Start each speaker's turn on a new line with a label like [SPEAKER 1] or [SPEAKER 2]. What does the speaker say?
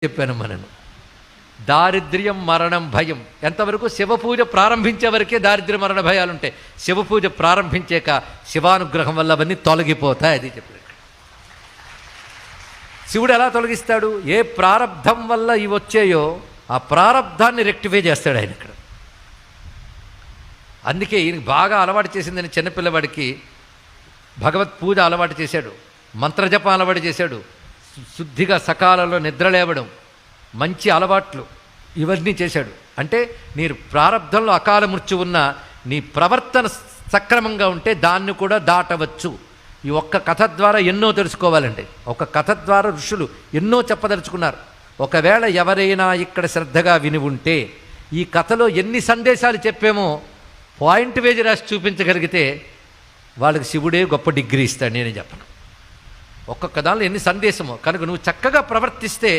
[SPEAKER 1] చెప్పాను మనను. దారిద్ర్యం మరణం భయం ఎంతవరకు శివపూజ ప్రారంభించే వరకే దారిద్ర్య మరణ భయాలు ఉంటాయి. శివపూజ ప్రారంభించాక శివానుగ్రహం వల్ల అవన్నీ తొలగిపోతాయి. అది చెప్పాడు. శివుడు ఎలా తొలగిస్తాడు? ఏ ప్రారంధం వల్ల ఇవి వచ్చాయో ఆ ప్రారంధాన్ని రెక్టిఫై చేస్తాడు ఆయన ఇక్కడ. అందుకే ఈయనకి బాగా అలవాటు చేసిందని చిన్నపిల్లవాడికి భగవత్ పూజ అలవాటు చేశాడు, మంత్రజపం అలవాటు చేశాడు, శుద్ధిగా సకాలంలో నిద్ర లేవడం, మంచి అలవాట్లు ఇవన్నీ చేశాడు. అంటే నీ ప్రారంధంలో అకాల మృత్యు ఉన్న నీ ప్రవర్తన సక్రమంగా ఉంటే దాన్ని కూడా దాటవచ్చు. ఈ ఒక్క కథ ద్వారా ఎన్నో తెలుసుకోవాలండి. ఒక కథ ద్వారా ఋషులు ఎన్నో చెప్పదలుచుకున్నారు. ఒకవేళ ఎవరైనా ఇక్కడ శ్రద్ధగా విని ఉంటే ఈ కథలో ఎన్ని సందేశాలు చెప్పామో పాయింట్ వేసి రాసి చూపించగలిగితే వాళ్ళకి శివుడే గొప్ప డిగ్రీ ఇస్తాడు. నేనే చెప్పను. ఒక్కొక్క దానిలో ఎన్ని సందేశమో కనుక నువ్వు చక్కగా ప్రవర్తిస్తే